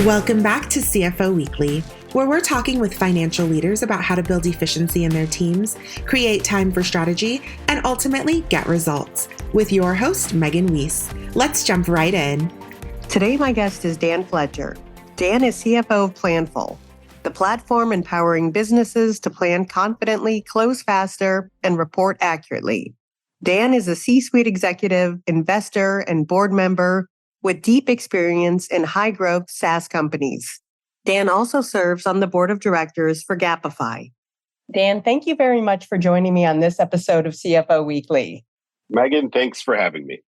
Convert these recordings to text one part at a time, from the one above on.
Welcome back to CFO Weekly, where we're talking with financial leaders about how to build efficiency in their teams, create time for strategy, and ultimately get results. With your host, Megan Weiss. Let's jump right in. Today, my guest is Dan Fletcher. Dan is CFO of Planful, the platform empowering businesses to plan confidently, close faster, and report accurately. Dan is a C-suite executive, investor, and board member with deep experience in high-growth SaaS companies. Dan also serves on the board of directors for Gappify. Dan, thank you very much for joining me on this episode of CFO Weekly. Megan, thanks for having me.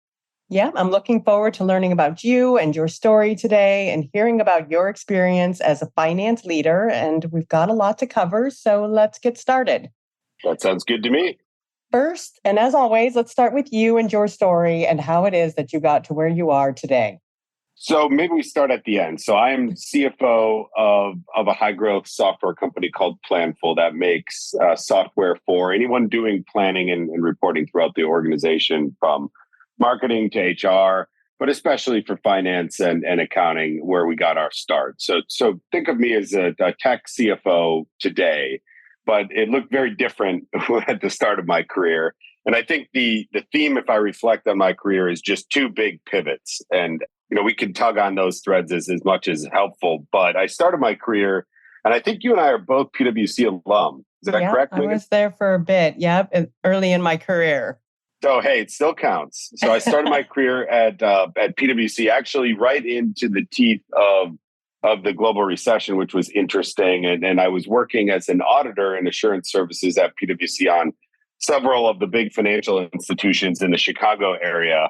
Yeah, I'm looking forward to learning about you and your story today and hearing about your experience as a finance leader. And we've got a lot to cover, so let's get started. That sounds good to me. First, and as always, let's start with you and your story and how it is that you got to where you are today. So maybe we start at the end. So I am CFO of a high-growth software company called Planful that makes software for anyone doing planning and reporting throughout the organization, from marketing to HR, but especially for finance and accounting, where we got our start. So think of me as a tech CFO today, but it looked very different at the start of my career. And I think the theme, if I reflect on my career, is just two big pivots. And we can tug on those threads as much as helpful. But I started my career, and I think you and I are both PwC alum. Is that correct, Megan? I was there for a bit, early in my career. So, hey, it still counts. So I started my career at PwC, actually right into the teeth of the global recession, which was interesting. And I was working as an auditor in assurance services at PwC on several of the big financial institutions in the Chicago area.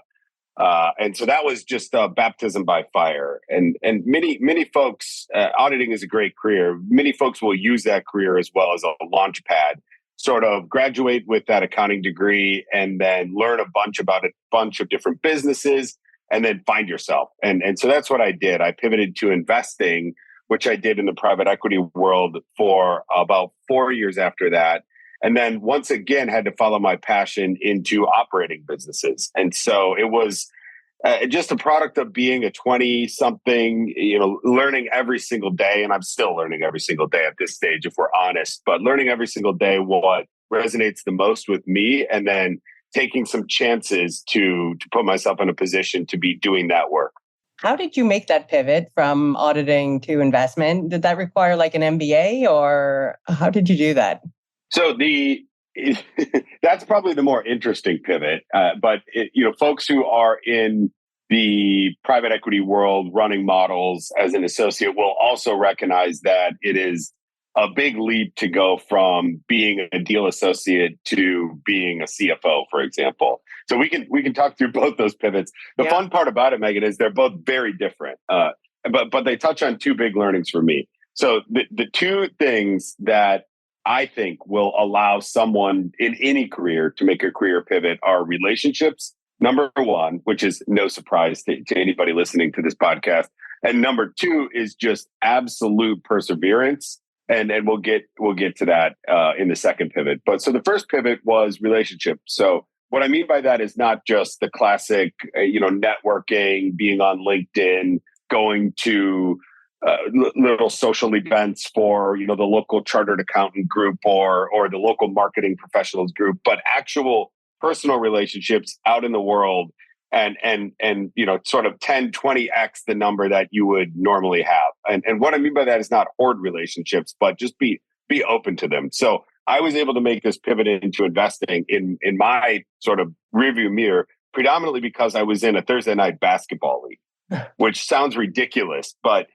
And so that was just baptism by fire. And many folks, auditing is a great career. Many folks will use that career as well as a launch pad, sort of graduate with that accounting degree and then learn a bunch about a bunch of different businesses and then find yourself. And so that's what I did. I pivoted to investing, which I did in the private equity world for about 4 years after that. And then once again, had to follow my passion into operating businesses. And so it was just a product of being a 20-something, learning every single day. And I'm still learning every single day at this stage, if we're honest, but learning every single day what resonates the most with me, and then taking some chances to put myself in a position to be doing that work. How did you make that pivot from auditing to investment? Did that require like an MBA, or how did you do that? So that's probably the more interesting pivot. But folks who are in the private equity world running models as an associate will also recognize that it is a big leap to go from being a deal associate to being a CFO, for example. So we can talk through both those pivots. The fun part about it, Megan, is they're both very different, but they touch on two big learnings for me. So the two things that I think will allow someone in any career to make a career pivot are relationships, number one, which is no surprise to anybody listening to this podcast. And number two is just absolute perseverance. And we'll get to that in the second pivot. But so the first pivot was relationship. So what I mean by that is not just the classic, networking, being on LinkedIn, going to little social events for the local chartered accountant group or the local marketing professionals group, but actual personal relationships out in the world and sort of 10, 20x the number that you would normally have. And what I mean by that is not hoard relationships, but just be open to them. So I was able to make this pivot into investing in my sort of rearview mirror, predominantly because I was in a Thursday night basketball league, which sounds ridiculous, but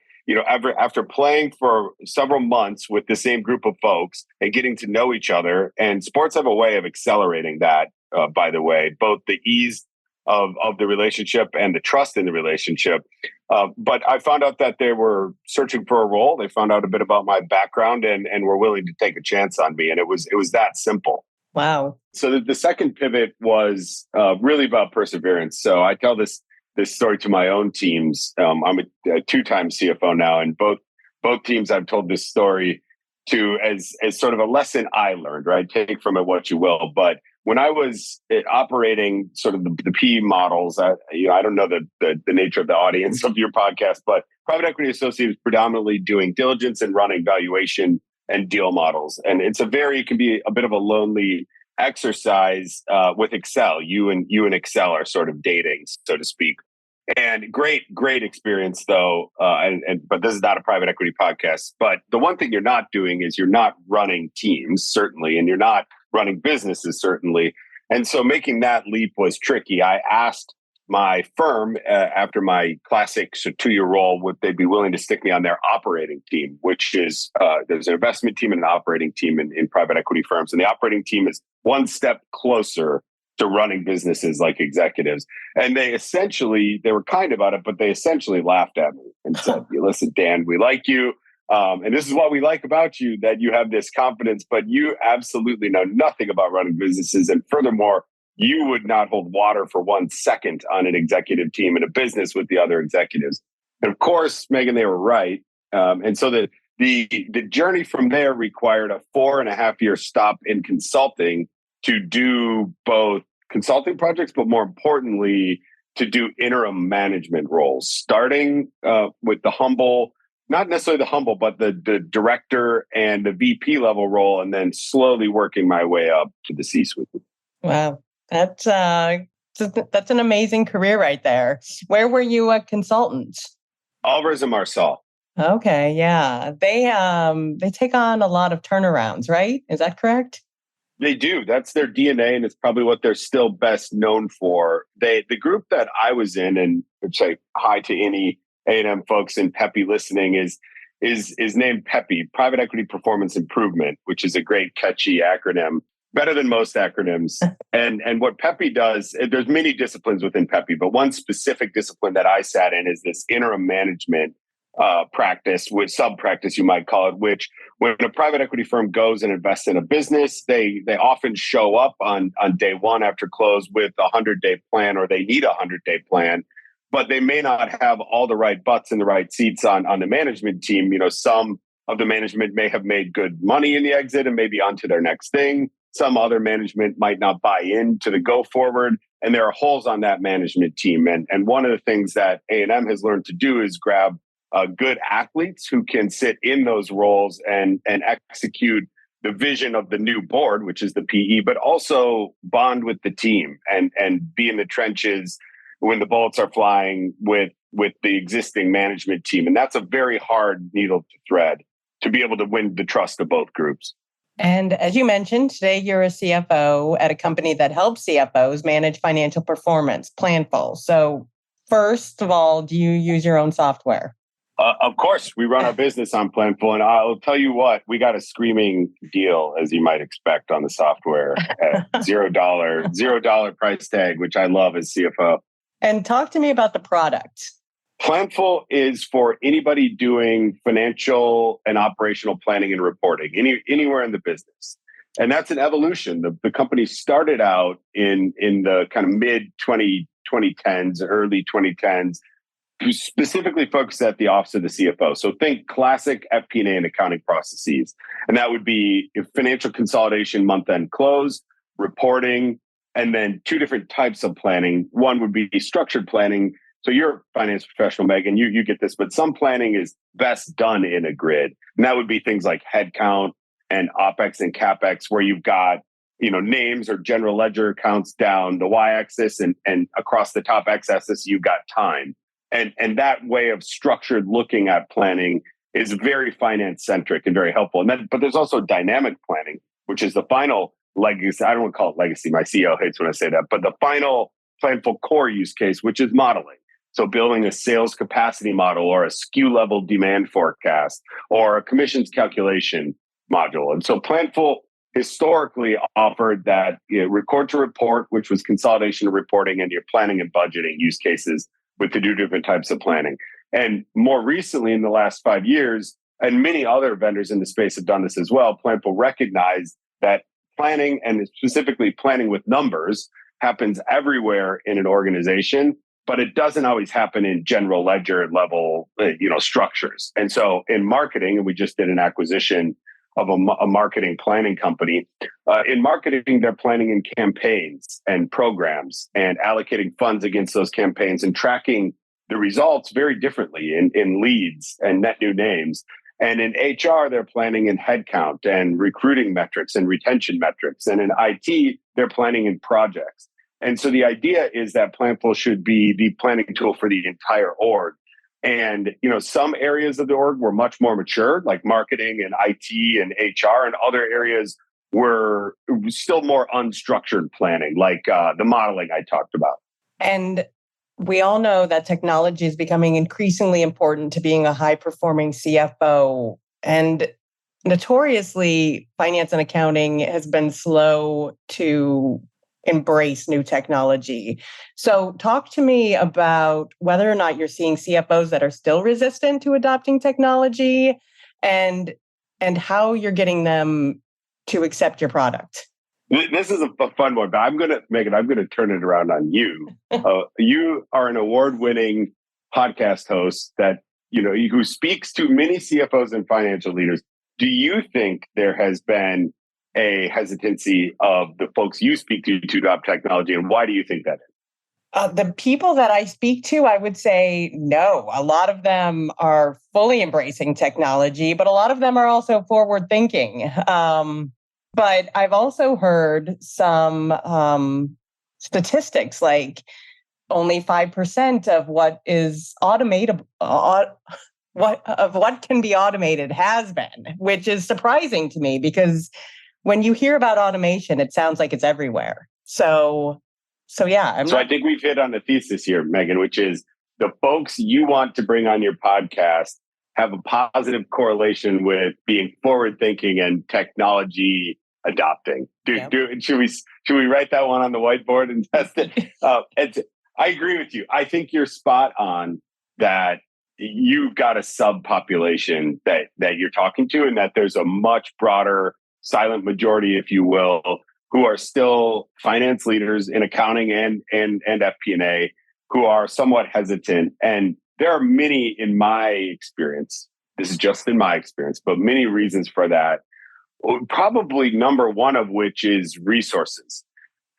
after playing for several months with the same group of folks and getting to know each other, and sports have a way of accelerating that, by the way, both the ease of the relationship and the trust in the relationship. But I found out that they were searching for a role. They found out a bit about my background and were willing to take a chance on me. And it was that simple. Wow. So the second pivot was really about perseverance. So I tell this story to my own teams. I'm a two-time CFO now, and both teams I've told this story to as sort of a lesson I learned, right? Take from it what you will. But when I was operating sort of the P models, I don't know the nature of the audience of your podcast, but private equity associate is predominantly doing diligence and running valuation and deal models. And it can be a bit of a lonely exercise with Excel. You and Excel are sort of dating, so to speak. And great experience though. But this is not a private equity podcast. But the one thing you're not doing is you're not running teams, certainly, and you're not running businesses, certainly. And so making that leap was tricky. I asked my firm after my classic 2-year role, would they be willing to stick me on their operating team, which is there's an investment team and an operating team in private equity firms. And the operating team is one step closer to running businesses like executives. And they were kind about it, but they essentially laughed at me and said, listen, Dan, we like you. And this is what we like about you, that you have this confidence, but you absolutely know nothing about running businesses. And furthermore, you would not hold water for 1 second on an executive team in a business with the other executives. And of course, Megan, they were right. And so the journey from there required a 4.5-year stop in consulting to do both consulting projects, but more importantly, to do interim management roles, starting with not necessarily the humble, but the director and the VP level role, and then slowly working my way up to the C-suite. Wow. That's an amazing career right there. Where were you a consultant? Alvarez and Marsal. Okay, yeah. They take on a lot of turnarounds, right? Is that correct? They do. That's their DNA, and it's probably what they're still best known for. The group that I was in, and I'd say hi to any A&M folks in PEPI listening, is named PEPI, Private Equity Performance Improvement, which is a great catchy acronym, better than most acronyms. And what PEPI does, there's many disciplines within PEPI, but one specific discipline that I sat in is this interim management practice, with sub-practice, you might call it, which when a private equity firm goes and invests in a business, they often show up on day one after close with a 100-day plan, or they need a 100-day plan, but they may not have all the right butts in the right seats on the management team. Some of the management may have made good money in the exit and maybe on to their next thing. Some other management might not buy into the go forward, and there are holes on that management team. And one of the things that A&M has learned to do is grab good athletes who can sit in those roles and execute the vision of the new board, which is the PE, but also bond with the team and be in the trenches when the bullets are flying with the existing management team. And that's a very hard needle to thread to be able to win the trust of both groups. And as you mentioned, today you're a CFO at a company that helps CFOs manage financial performance, Planful. So first of all, do you use your own software? Of course, we run our business on Planful, and I'll tell you what, we got a screaming deal, as you might expect, on the software at $0 price tag, which I love as CFO. And talk to me about the product. Planful is for anybody doing financial and operational planning and reporting anywhere in the business. And that's an evolution. The company started out in the kind of mid 2010s, early 2010s, specifically focused at the office of the CFO. So think classic FP&A and accounting processes. And that would be financial consolidation, month-end close, reporting, and then two different types of planning. One would be structured planning. So you're a finance professional, Megan, you get this, but some planning is best done in a grid. And that would be things like headcount and OpEx and CapEx, where you've got names or general ledger accounts down the y-axis, and across the top x-axis, you've got time. And that way of structured looking at planning is very finance-centric and very helpful. But there's also dynamic planning, which is the final legacy. I don't want to call it legacy. My CEO hates when I say that. But the final Planful core use case, which is modeling. So building a sales capacity model, or a SKU level demand forecast, or a commissions calculation module. And so Planful historically offered that record to report, which was consolidation of reporting, and your planning and budgeting use cases with the two different types of planning. And more recently, in the last 5 years, and many other vendors in the space have done this as well, Planful recognized that planning, and specifically planning with numbers, happens everywhere in an organization, but it doesn't always happen in general ledger level, structures. And so in marketing, and we just did an acquisition a marketing planning company. In marketing, they're planning in campaigns and programs and allocating funds against those campaigns and tracking the results very differently in leads and net new names. And in HR, they're planning in headcount and recruiting metrics and retention metrics. And in IT, they're planning in projects. And so the idea is that Planful should be the planning tool for the entire org. And, some areas of the org were much more mature, like marketing and IT and HR, and other areas were still more unstructured planning, like the modeling I talked about. And we all know that technology is becoming increasingly important to being a high-performing CFO. And notoriously, finance and accounting has been slow to embrace new technology. So talk to me about whether or not you're seeing CFOs that are still resistant to adopting technology and how you're getting them to accept your product. This is a fun one, but I'm going to turn it around on you. You are an award-winning podcast host that, who speaks to many CFOs and financial leaders. Do you think there has been a hesitancy of the folks you speak to adopt technology, and why do you think that is? The people that I speak to, I would say no. A lot of them are fully embracing technology, but a lot of them are also forward thinking. But I've also heard some statistics like only 5% of what is automatable, what can be automated has been, which is surprising to me because when you hear about automation, it sounds like it's everywhere. So yeah. I think we've hit on a thesis here, Megan, which is the folks you want to bring on your podcast have a positive correlation with being forward thinking and technology adopting. Should we write that one on the whiteboard and test it? I agree with you. I think you're spot on that you've got a subpopulation that you're talking to, and that there's a much broader silent majority, if you will, who are still finance leaders in accounting and FP&A who are somewhat hesitant. And there are many, in my experience, this is just in my experience, but many reasons for that. Probably number one of which is resources.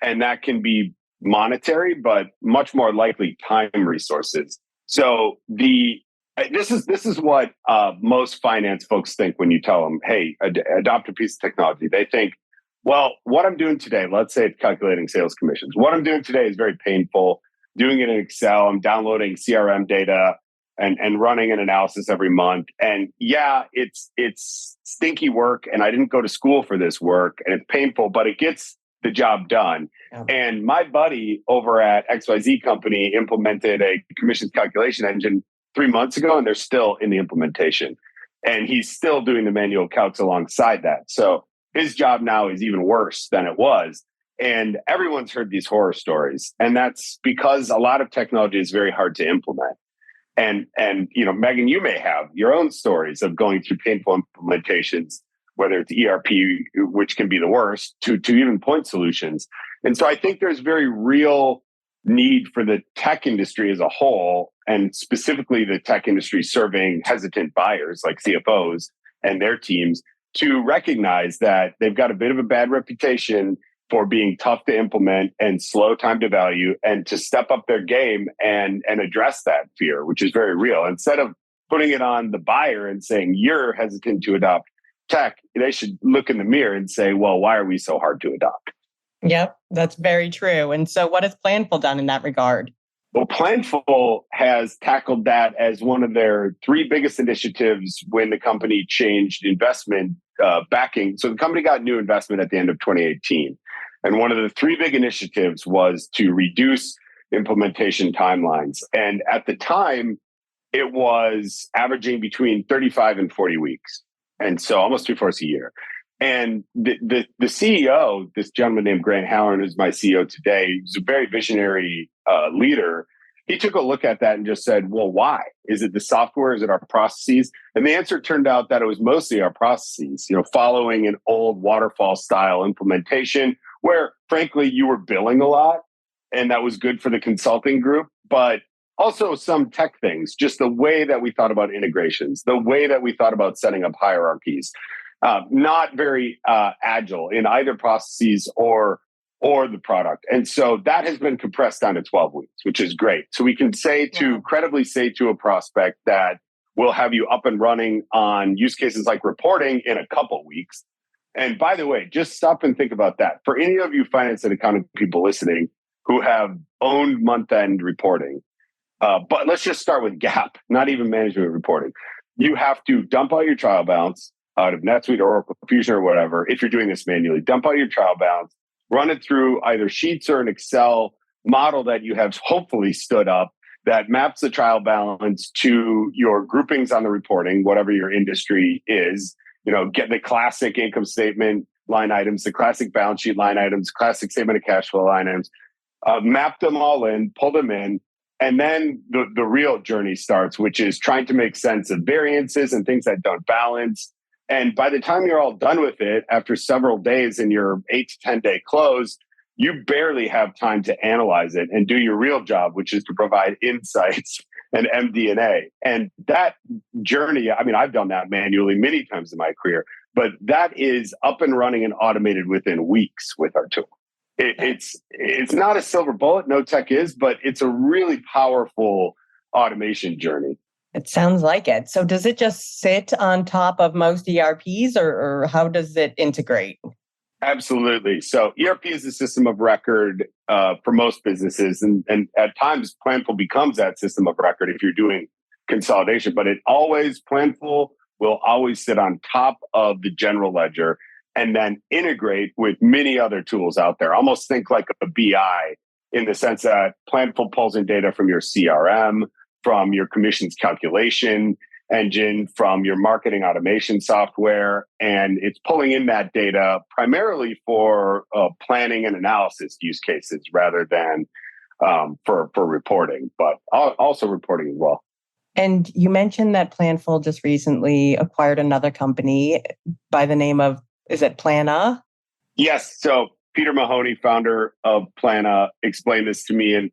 And that can be monetary, but much more likely time resources. So this is what most finance folks think when you tell them, hey, adopt a piece of technology. They think, well, what I'm doing today, let's say it's calculating sales commissions. What I'm doing today is very painful. Doing it in Excel, I'm downloading CRM data and running an analysis every month. And yeah, it's stinky work, and I didn't go to school for this work, and it's painful, but it gets the job done. Yeah. And my buddy over at XYZ company implemented a commissions calculation engine 3 months ago, and they're still in the implementation. And he's still doing the manual calcs alongside that. So his job now is even worse than it was. And everyone's heard these horror stories. And that's because a lot of technology is very hard to implement. And Megan, you may have your own stories of going through painful implementations, whether it's ERP, which can be the worst, to even point solutions. And so I think there's very real need for the tech industry as a whole, and specifically the tech industry serving hesitant buyers like CFOs and their teams, to recognize that they've got a bit of a bad reputation for being tough to implement and slow time to value, and to step up their game and address that fear, which is very real. Instead of putting it on the buyer and saying, you're hesitant to adopt tech, they should look in the mirror and say, well, why are we so hard to adopt? Yep, that's very true. And so what has Planful done in that regard? Well, Planful has tackled that as one of their 3 biggest initiatives when the company changed investment backing. So the company got new investment at the end of 2018. And one of the 3 big initiatives was to reduce implementation timelines. And at the time, it was averaging between 35 and 40 weeks. And so almost 3/4 a year. And the CEO, this gentleman named Grant Halloran, who's my CEO today, he's a very visionary leader. He took a look at that and just said, well, why? Is it the software? Is it our processes? And the answer turned out that it was mostly our processes, following an old waterfall style implementation where, frankly, you were billing a lot, and that was good for the consulting group, but also some tech things, just the way that we thought about integrations, the way that we thought about setting up hierarchies. not very agile in either processes or the product. And so that has been compressed down to 12 weeks, which is great. So we can credibly say to a prospect that we'll have you up and running on use cases like reporting in a couple weeks. And by the way, just stop and think about that. For any of you finance and accounting people listening who have owned month-end reporting, but let's just start with GAAP, not even management reporting. You have to dump out your trial balance out of NetSuite or Oracle Fusion or whatever. If you're doing this manually, dump out your trial balance, run it through either Sheets or an Excel model that you have hopefully stood up that maps the trial balance to your groupings on the reporting, whatever your industry is. Get the classic income statement line items, the classic balance sheet line items, classic statement of cash flow line items, map them all in, pull them in. And then the real journey starts, which is trying to make sense of variances and things that don't balance. And by the time you're all done with it, after several days in your 8 to 10 day close, you barely have time to analyze it and do your real job, which is to provide insights and MD&A. And that journey, I've done that manually many times in my career, but that is up and running and automated within weeks with our tool. It's not a silver bullet, no tech is, but it's a really powerful automation journey. It sounds like it. So does it just sit on top of most ERPs or how does it integrate? Absolutely. So ERP is the system of record for most businesses. And at times, Planful becomes that system of record if you're doing consolidation. But Planful will always sit on top of the general ledger and then integrate with many other tools out there. Almost think like a BI in the sense that Planful pulls in data from your CRM, from your commissions calculation engine, from your marketing automation software, and it's pulling in that data primarily for planning and analysis use cases rather than for reporting, but also reporting as well. And you mentioned that Planful just recently acquired another company by the name of, is it Plana? Yes. So Peter Mahoney, founder of Plana, explained this to me, and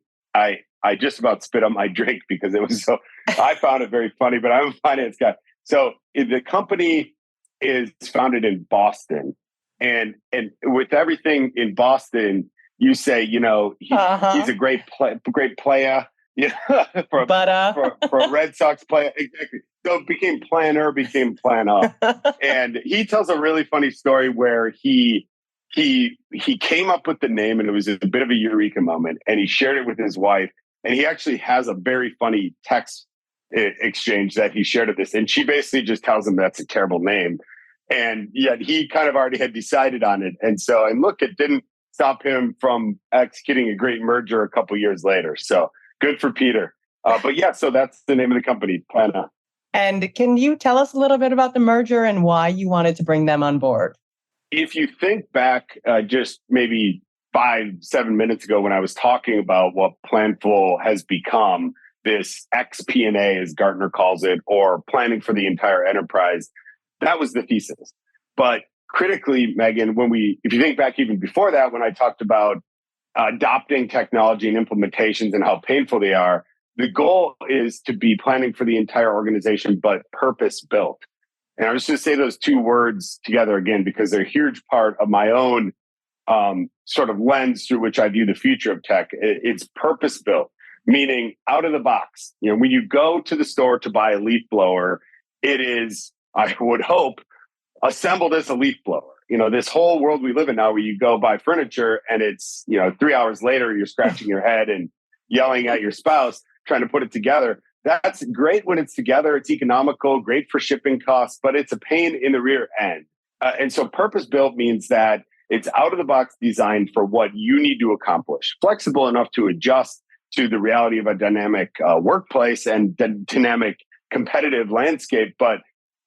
I just about spit up my drink because it was so, I found it very funny, but I'm a finance guy. So the company is founded in Boston, and with everything in Boston, you say, he's a great player, for a Red Sox player. Exactly. So it became Planner, became Plana. And he tells a really funny story where he came up with the name, and it was a bit of a eureka moment, and he shared it with his wife. And he actually has a very funny text exchange that he shared of this. And she basically just tells him that's a terrible name. And yet he kind of already had decided on it. And look, it didn't stop him from executing a great merger a couple years later. So good for Peter. But yeah, so that's the name of the company, Plana. And can you tell us a little bit about the merger and why you wanted to bring them on board? If you think back just maybe 5-7 minutes ago when I was talking about what Planful has become, this FP&A, as Gartner calls it, or planning for the entire enterprise, that was the thesis. But critically, Megan, if you think back even before that, when I talked about adopting technology and implementations and how painful they are, the goal is to be planning for the entire organization, but purpose-built. And I was just say those two words together again, because they're a huge part of my own sort of lens through which I view the future of tech. It's purpose-built, meaning out of the box. When you go to the store to buy a leaf blower, it is, I would hope, assembled as a leaf blower. This whole world we live in now where you go buy furniture and it's, 3 hours later, you're scratching your head and yelling at your spouse, trying to put it together. That's great when it's together. It's economical, great for shipping costs, but it's a pain in the rear end. And so purpose-built means that it's out-of-the-box designed for what you need to accomplish, flexible enough to adjust to the reality of a dynamic workplace and dynamic competitive landscape, but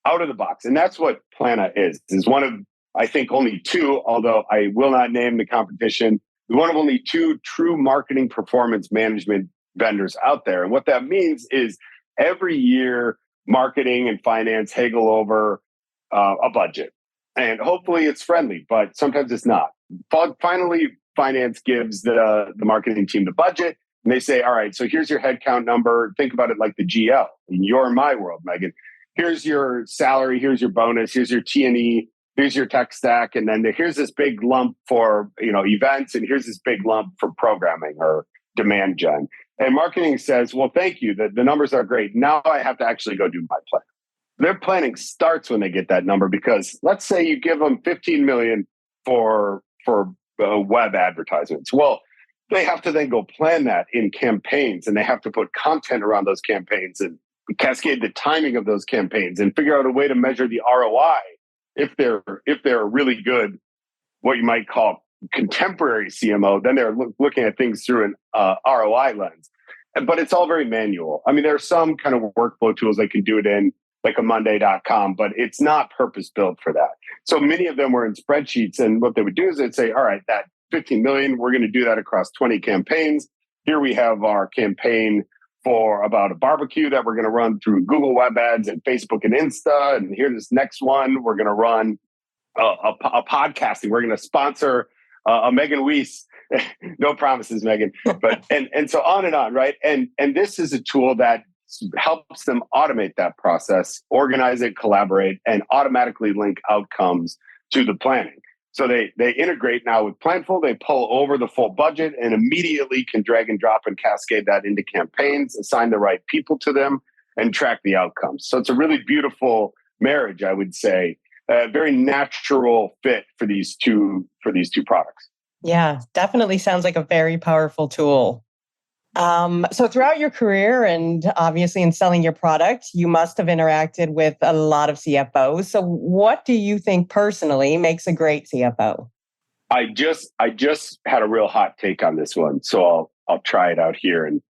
out of the box. And that's what Plana is one of, I think, only two, although I will not name the competition, one of only two true marketing performance management vendors out there. And what that means is every year, marketing and finance haggle over a budget. And hopefully it's friendly, but sometimes it's not. Finally, finance gives the marketing team the budget, and they say, all right, so here's your headcount number. Think about it like the GL. You're in my world, Megan. here's your salary, here's your bonus, here's your T&E, here's your tech stack, and then here's this big lump for events, and here's this big lump for programming or demand gen. And marketing says, well, thank you, the numbers are great. Now I have to actually go do my plan. Their planning starts when they get that number, because let's say you give them 15 million for web advertisements. Well, they have to then go plan that in campaigns, and they have to put content around those campaigns and cascade the timing of those campaigns and figure out a way to measure the ROI if they're really good, what you might call contemporary CMO. Then they're looking at things through an ROI lens. But it's all very manual. I mean, there are some kind of workflow tools they can do it in, like a Monday.com, but it's not purpose built for that. So many of them were in spreadsheets, and what they would do is they'd say, all right, that 15 million, we're going to do that across 20 campaigns. Here we have our campaign for about a barbecue that we're going to run through Google Web Ads and Facebook and Insta. And here's this next one, we're going to run a podcasting. We're going to sponsor a Megan Weiss. No promises, Megan. But and so on and on, right? And this is a tool that helps them automate that process, organize it, collaborate, and automatically link outcomes to the planning. So they integrate now with Planful. They pull over the full budget and immediately can drag and drop and cascade that into campaigns, assign the right people to them, and track the outcomes. So it's a really beautiful marriage, I would say, a very natural fit for these two products. Yeah, definitely sounds like a very powerful tool. So throughout your career and obviously in selling your product, you must have interacted with a lot of CFOs. So what do you think personally makes a great CFO? I just had a real hot take on this one, so I'll try it out here. And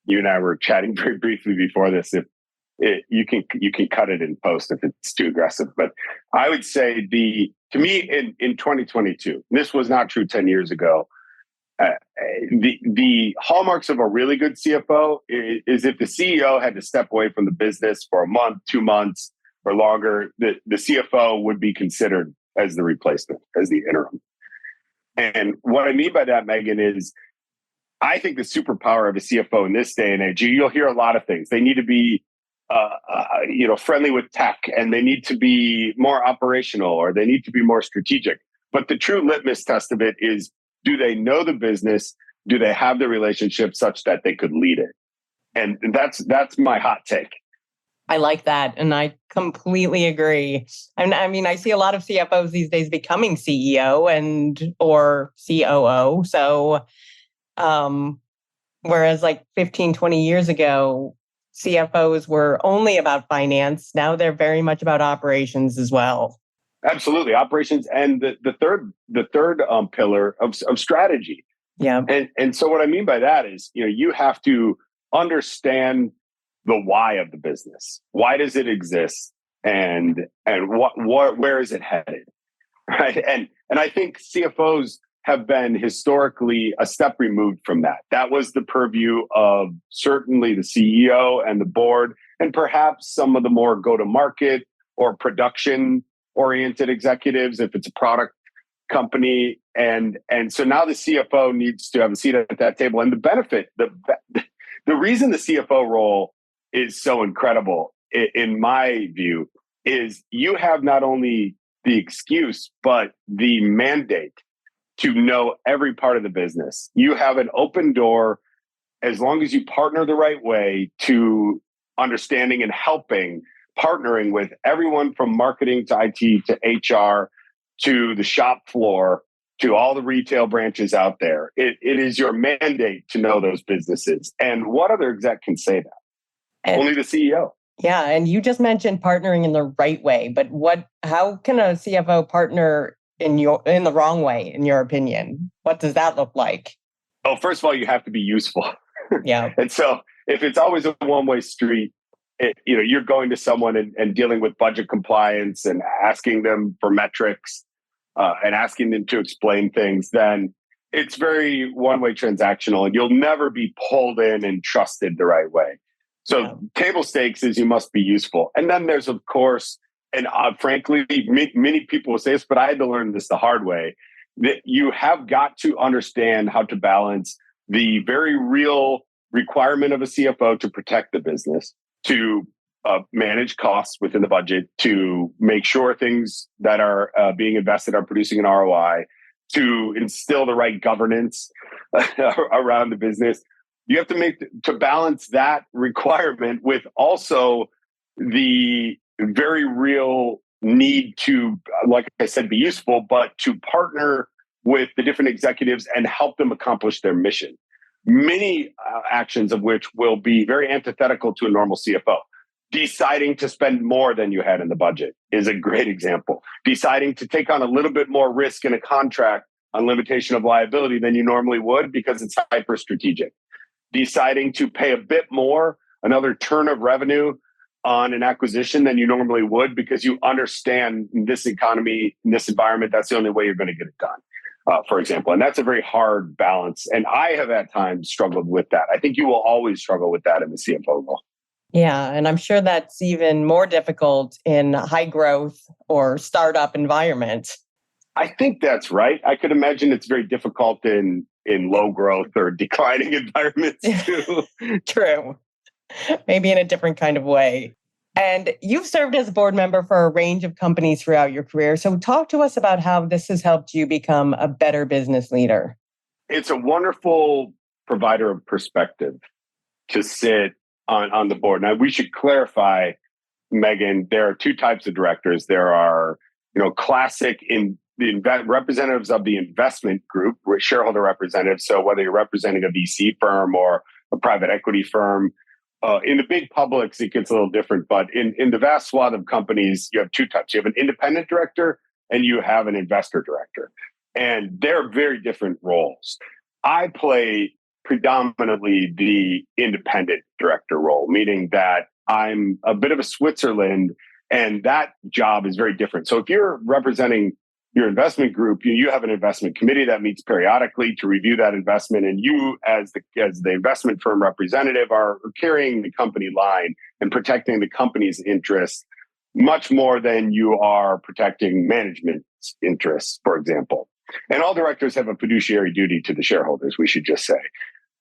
you and I were chatting very briefly before this. You can cut it in post if it's too aggressive. But I would say to me in 2022, this was not true 10 years ago. The hallmarks of a really good CFO is if the CEO had to step away from the business for a month, 2 months, or longer, the CFO would be considered as the replacement, as the interim. And what I mean by that, Megan, is I think the superpower of a CFO in this day and age, you'll hear a lot of things. They need to be friendly with tech, and they need to be more operational, or they need to be more strategic. But the true litmus test of it is, do they know the business? Do they have the relationship such that they could lead it? And that's my hot take. I like that. And I completely agree. I mean, I see a lot of CFOs these days becoming CEO or COO. So, whereas like 15, 20 years ago, CFOs were only about finance. Now they're very much about operations as well. Absolutely, operations, and the third pillar of strategy. Yeah, and so what I mean by that is, you have to understand the why of the business. Why does it exist, and where is it headed, right? And I think CFOs have been historically a step removed from that. That was the purview of certainly the CEO and the board, and perhaps some of the more go-to-market or production-oriented executives, if it's a product company. And so now the CFO needs to have a seat at that table. And the benefit, the reason the CFO role is so incredible, in my view, is you have not only the excuse, but the mandate to know every part of the business. You have an open door, as long as you partner the right way, to understanding and partnering with everyone from marketing to IT to HR to the shop floor to all the retail branches out there. It is your mandate to know those businesses. And what other exec can say that? Only the CEO. Yeah. And you just mentioned partnering in the right way, but how can a CFO partner in the wrong way, in your opinion? What does that look like? Oh, first of all, you have to be useful. Yeah. And so if it's always a one-way street, you're going to someone and dealing with budget compliance and asking them for metrics and asking them to explain things, then it's very one-way transactional, and you'll never be pulled in and trusted the right way. So table stakes is you must be useful. And then there's, of course, and frankly, many people will say this, but I had to learn this the hard way, that you have got to understand how to balance the very real requirement of a CFO to protect the business, to manage costs within the budget, to make sure things that are being invested are producing an ROI, to instill the right governance around the business. You have to balance that requirement with also the very real need to, like I said, be useful, but to partner with the different executives and help them accomplish their mission. Many actions of which will be very antithetical to a normal CFO. Deciding to spend more than you had in the budget is a great example. Deciding to take on a little bit more risk in a contract on limitation of liability than you normally would because it's hyper strategic. Deciding to pay a bit more, another turn of revenue on an acquisition than you normally would because you understand in this economy, in this environment, that's the only way you're going to get it done, for example. And that's a very hard balance. And I have at times struggled with that. I think you will always struggle with that in the CFO role. Yeah, and I'm sure that's even more difficult in high growth or startup environments. I think that's right. I could imagine it's very difficult in low growth or declining environments too. True. Maybe in a different kind of way. And you've served as a board member for a range of companies throughout your career. So talk to us about how this has helped you become a better business leader. It's a wonderful provider of perspective to sit on the board. Now, we should clarify, Megan, there are two types of directors. There are, classic representatives of the investment group, shareholder representatives. So whether you're representing a VC firm or a private equity firm, in the big publics, it gets a little different. But in the vast swath of companies, you have two types. You have an independent director and you have an investor director. And they're very different roles. I play predominantly the independent director role, meaning that I'm a bit of a Switzerland, and that job is very different. So if you're representing your investment group, you have an investment committee that meets periodically to review that investment, and you, as the investment firm representative, are carrying the company line and protecting the company's interests much more than you are protecting management's interests, for example. And all directors have a fiduciary duty to the shareholders, we should just say.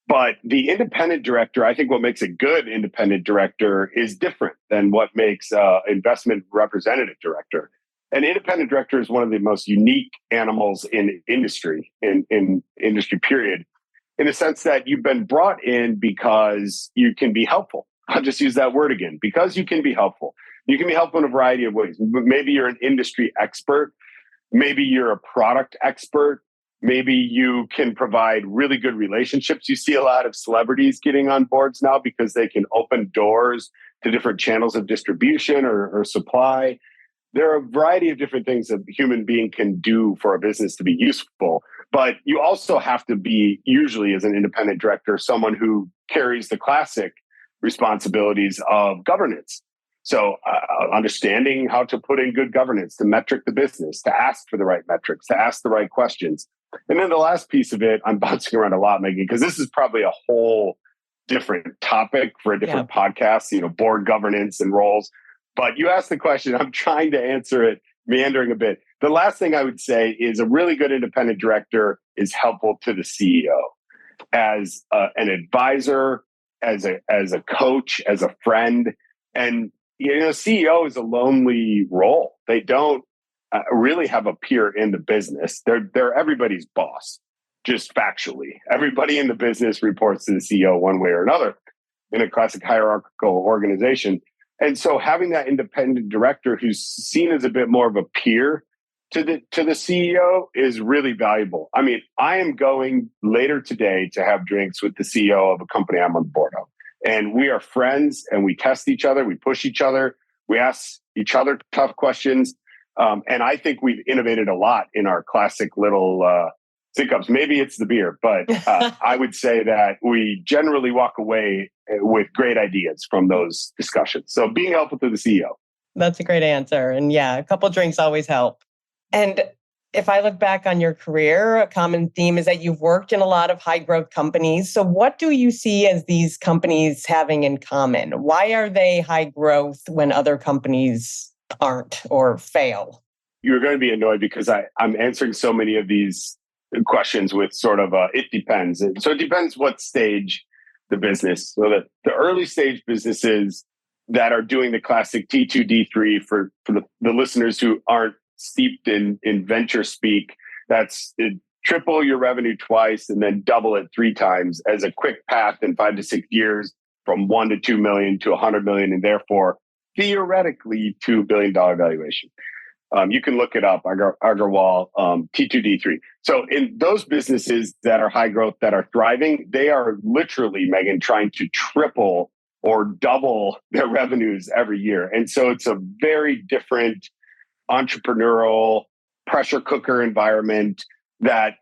But the independent director, I think what makes a good independent director is different than what makes an investment representative director. An independent director is one of the most unique animals in industry, in industry period, in the sense that you've been brought in because you can be helpful. I'll just use that word again, because you can be helpful. You can be helpful in a variety of ways. Maybe you're an industry expert. Maybe you're a product expert. Maybe you can provide really good relationships. You see a lot of celebrities getting on boards now because they can open doors to different channels of distribution or supply. There are a variety of different things a human being can do for a business to be useful. But you also have to be, usually as an independent director, someone who carries the classic responsibilities of governance. So understanding how to put in good governance, to metric the business, to ask for the right metrics, to ask the right questions. And then the last piece of it, I'm bouncing around a lot, Megan, because this is probably a whole different topic for a different podcast, board governance and roles. But you asked the question, I'm trying to answer it, meandering a bit. The last thing I would say is a really good independent director is helpful to the CEO as an advisor, as a coach, as a friend. And CEO is a lonely role. They don't really have a peer in the business. They're everybody's boss, just factually. Everybody in the business reports to the CEO one way or another in a classic hierarchical organization. And so having that independent director who's seen as a bit more of a peer to the CEO is really valuable. I mean, I am going later today to have drinks with the CEO of a company I'm on the board of. And we are friends and we test each other. We push each other. We ask each other tough questions. And I think we've innovated a lot in our classic little hiccups. Maybe it's the beer, but I would say that we generally walk away with great ideas from those discussions. So being helpful to the CEO. That's a great answer. And yeah, a couple drinks always help. And if I look back on your career, a common theme is that you've worked in a lot of high growth companies. So what do you see as these companies having in common? Why are they high growth when other companies aren't or fail? You're going to be annoyed because I'm answering so many of these questions with sort of it depends. And so it depends what stage the business. So that the early stage businesses that are doing the classic T2, D3 for the listeners who aren't steeped in venture speak. That's triple your revenue twice and then double it 3 times as a quick path in 5 to 6 years from 1 to 2 million to 100 million, and therefore theoretically $2 billion valuation. You can look it up, Agarwal, T2D3. So in those businesses that are high growth, that are thriving, they are literally, Megan, trying to triple or double their revenues every year. And so it's a very different entrepreneurial pressure cooker environment that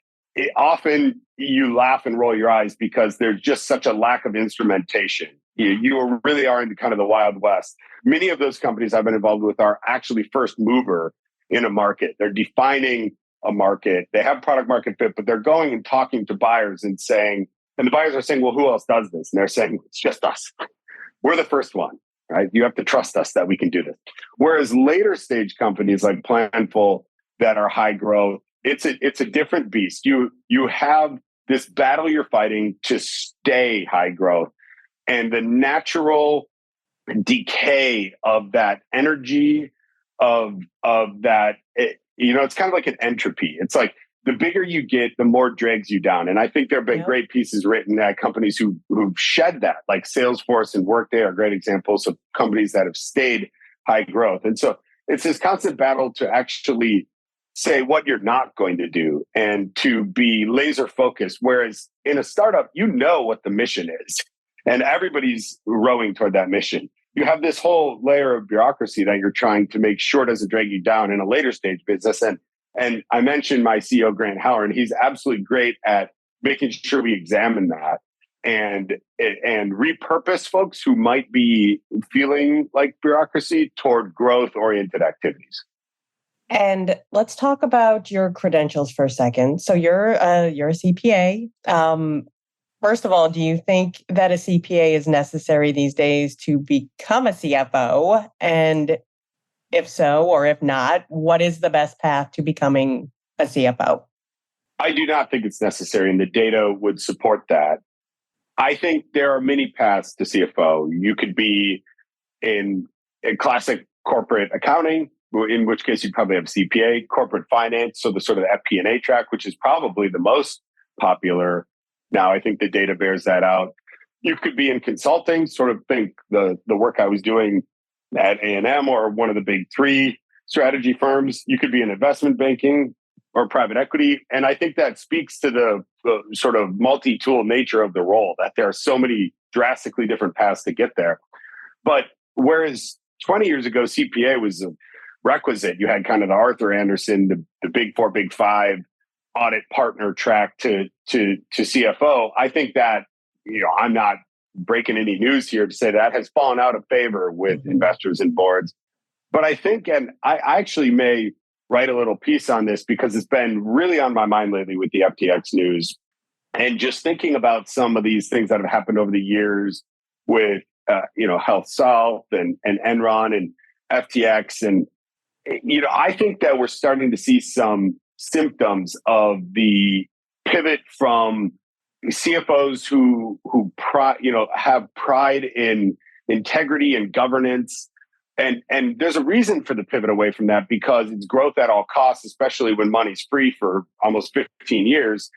often you laugh and roll your eyes because there's just such a lack of instrumentation. You really are in kind of the Wild West. Many of those companies I've been involved with are actually first mover in a market. They're defining a market. They have product market fit, but they're going and talking to buyers and saying, and the buyers are saying, well, who else does this? And they're saying, it's just us. We're the first one, right? You have to trust us that we can do this. Whereas later stage companies like Planful that are high growth, it's a different beast. You have this battle you're fighting to stay high growth. And the natural decay of that energy, of that, it's kind of like an entropy. It's like the bigger you get, the more drags you down. And I think there have been great pieces written at companies who've shed that, like Salesforce and Workday are great examples of companies that have stayed high growth. And so it's this constant battle to actually say what you're not going to do and to be laser focused. Whereas in a startup, you know what the mission is. And everybody's rowing toward that mission. You have this whole layer of bureaucracy that you're trying to make sure doesn't drag you down in a later stage business. And I mentioned my CEO, Grant Howard, and he's absolutely great at making sure we examine that and repurpose folks who might be feeling like bureaucracy toward growth-oriented activities. And let's talk about your credentials for a second. So you're a CPA. First of all, do you think that a CPA is necessary these days to become a CFO? And if so, or if not, what is the best path to becoming a CFO? I do not think it's necessary, and the data would support that. I think there are many paths to CFO. You could be in classic corporate accounting, in which case you probably have a CPA, corporate finance, so the sort of FP&A track, which is probably the most popular. Now, I think the data bears that out. You could be in consulting, sort of think the work I was doing at A&M or one of the big 3 strategy firms. You could be in investment banking or private equity. And I think that speaks to the sort of multi-tool nature of the role, that there are so many drastically different paths to get there. But whereas 20 years ago, CPA was a requisite, you had kind of the Arthur Andersen, the big 4, big 5 audit partner track to CFO. I think that, I'm not breaking any news here to say that has fallen out of favor with investors and boards. But I think, and I actually may write a little piece on this because it's been really on my mind lately with the FTX news and just thinking about some of these things that have happened over the years with, Health South and Enron and FTX. And, I think that we're starting to see some symptoms of the pivot from CFOs who have pride in integrity and governance, and there's a reason for the pivot away from that because it's growth at all costs, especially when money's free for almost 15 years.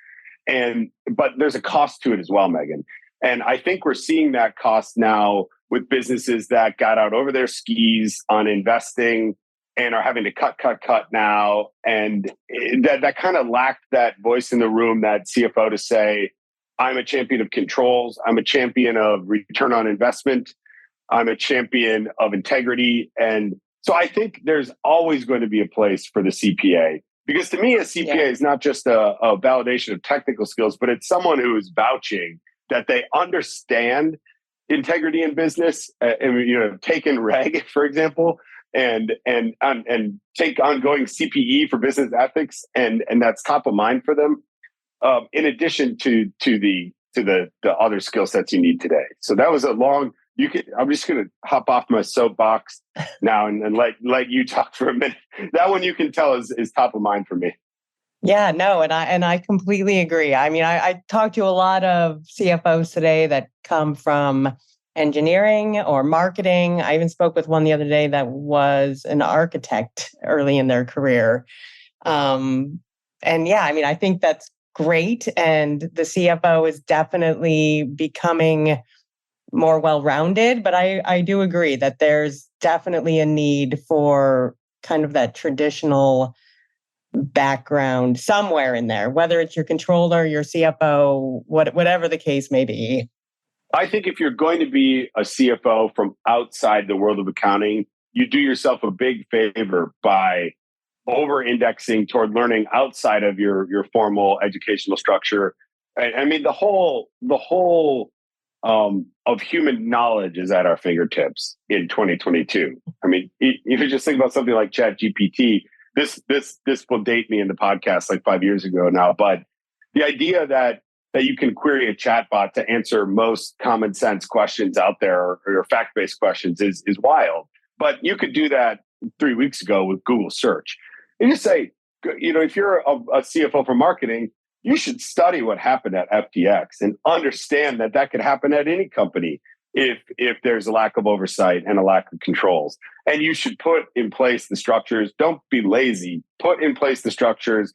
But there's a cost to it as well, Megan. And I think we're seeing that cost now with businesses that got out over their skis on investing and are having to cut now. And that kind of lacked that voice in the room, that CFO to say, I'm a champion of controls. I'm a champion of return on investment. I'm a champion of integrity. And so I think there's always going to be a place for the CPA. Because to me, a CPA is not just a validation of technical skills, but it's someone who is vouching that they understand integrity in business, and taken reg, for example, and take ongoing CPE for business ethics, and that's top of mind for them. In addition to the other skill sets you need today. So that was a long. I'm just going to hop off my soapbox now and let you talk for a minute. That one you can tell is top of mind for me. Yeah, no, and I completely agree. I mean, I talked to a lot of CFOs today that come from engineering or marketing. I even spoke with one the other day that was an architect early in their career. And yeah, I mean, I think that's great. And the CFO is definitely becoming more well-rounded. But I do agree that there's definitely a need for kind of that traditional background somewhere in there, whether it's your controller, your CFO, whatever the case may be. I think if you're going to be a CFO from outside the world of accounting, you do yourself a big favor by over-indexing toward learning outside of your formal educational structure. I mean, the whole of human knowledge is at our fingertips in 2022. I mean, if you just think about something like ChatGPT, this will date me in the podcast like 5 years ago now, but the idea that you can query a chatbot to answer most common sense questions out there or fact-based questions is wild. But you could do that 3 weeks ago with Google search. And just say, if you're a CFO for marketing, you should study what happened at FTX and understand that could happen at any company if there's a lack of oversight and a lack of controls. And you should put in place the structures. Don't be lazy. Put in place the structures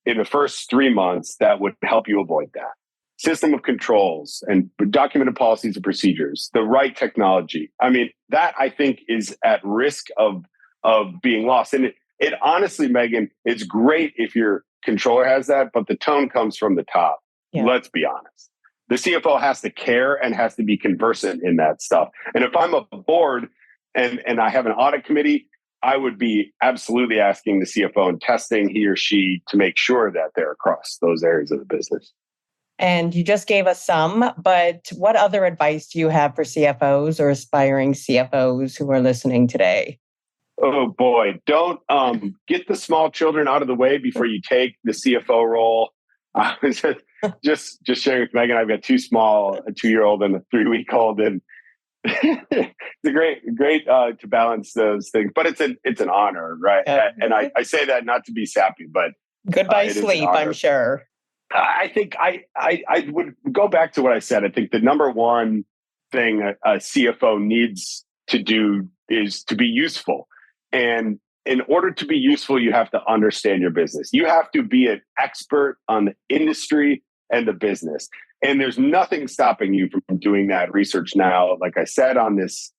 in the first 3 months that would help you avoid that. System of controls and documented policies and procedures, the right technology. I mean, that I think is at risk of being lost. And it honestly, Megan, it's great if your controller has that, but the tone comes from the top. Yeah. Let's be honest. The CFO has to care and has to be conversant in that stuff. And if I'm a board and I have an audit committee, I would be absolutely asking the CFO and testing he or she to make sure that they're across those areas of the business. And you just gave us some, but what other advice do you have for CFOs or aspiring CFOs who are listening today? Oh boy, don't get the small children out of the way before you take the CFO role. Just sharing with Megan, I've got two small, a 2-year-old and a 3-week-old, and it's great to balance those things. But it's an honor, right? And I say that not to be sappy, but goodbye sleep, I'm sure. I think I would go back to what I said. I think the number one thing a CFO needs to do is to be useful. And in order to be useful, you have to understand your business. You have to be an expert on the industry and the business. And there's nothing stopping you from doing that research now. Like I said, on this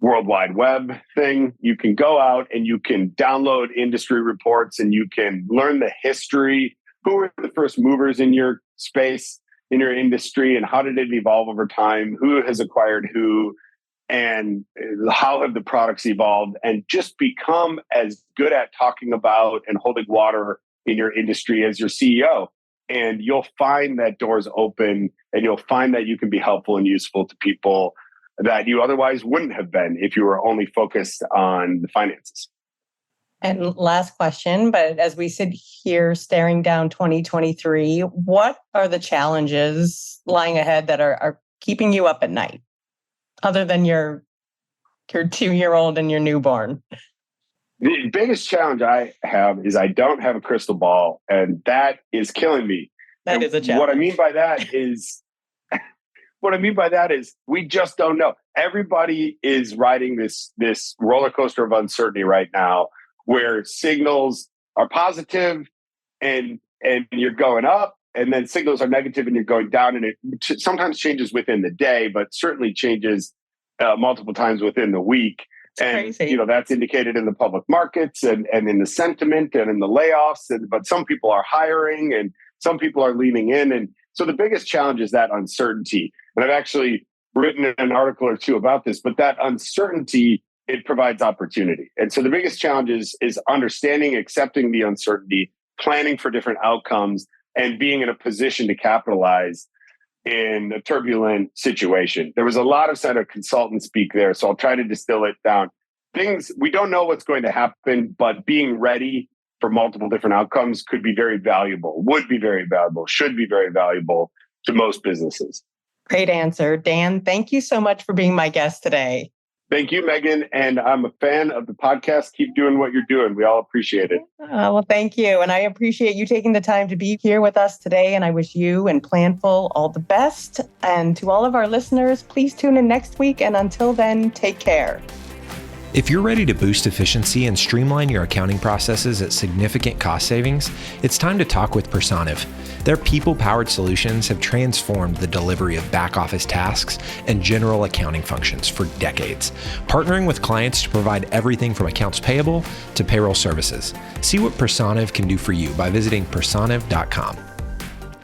World Wide Web thing, you can go out and you can download industry reports and you can learn the history. Who were the first movers in your space, in your industry, and how did it evolve over time? Who has acquired who? And how have the products evolved? And just become as good at talking about and holding water in your industry as your CEO. And you'll find that doors open and you'll find that you can be helpful and useful to people that you otherwise wouldn't have been if you were only focused on the finances. And last question, but as we sit here staring down 2023, what are the challenges lying ahead that are keeping you up at night? Other than your 2-year-old and your newborn? The biggest challenge I have is I don't have a crystal ball, and that is killing me. That is a challenge. What I mean by that is we just don't know. Everybody is riding this roller coaster of uncertainty right now, where signals are positive and you're going up, and then signals are negative and you're going down, and it sometimes changes within the day, but certainly changes multiple times within the week. And crazy. That's indicated in the public markets and in the sentiment and in the layoffs. But some people are hiring and some people are leaning in. And so the biggest challenge is that uncertainty. And I've actually written an article or two about this, but that uncertainty, it provides opportunity. And so the biggest challenge is understanding, accepting the uncertainty, planning for different outcomes, and being in a position to capitalize in a turbulent situation. There was a lot of consultant speak there, so I'll try to distill it down. Things, we don't know what's going to happen, but being ready for multiple different outcomes could be very valuable, would be very valuable, should be very valuable to most businesses. Great answer. Dan, thank you so much for being my guest today. Thank you, Megan. And I'm a fan of the podcast. Keep doing what you're doing. We all appreciate it. Well, thank you. And I appreciate you taking the time to be here with us today. And I wish you and Planful all the best. And to all of our listeners, please tune in next week. And until then, take care. If you're ready to boost efficiency and streamline your accounting processes at significant cost savings, it's time to talk with Personiv. Their people-powered solutions have transformed the delivery of back-office tasks and general accounting functions for decades, partnering with clients to provide everything from accounts payable to payroll services. See what Personiv can do for you by visiting personiv.com.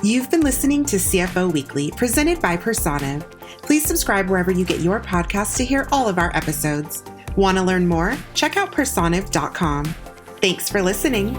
You've been listening to CFO Weekly, presented by Personiv. Please subscribe wherever you get your podcasts to hear all of our episodes. Want to learn more? Check out personiv.com. Thanks for listening.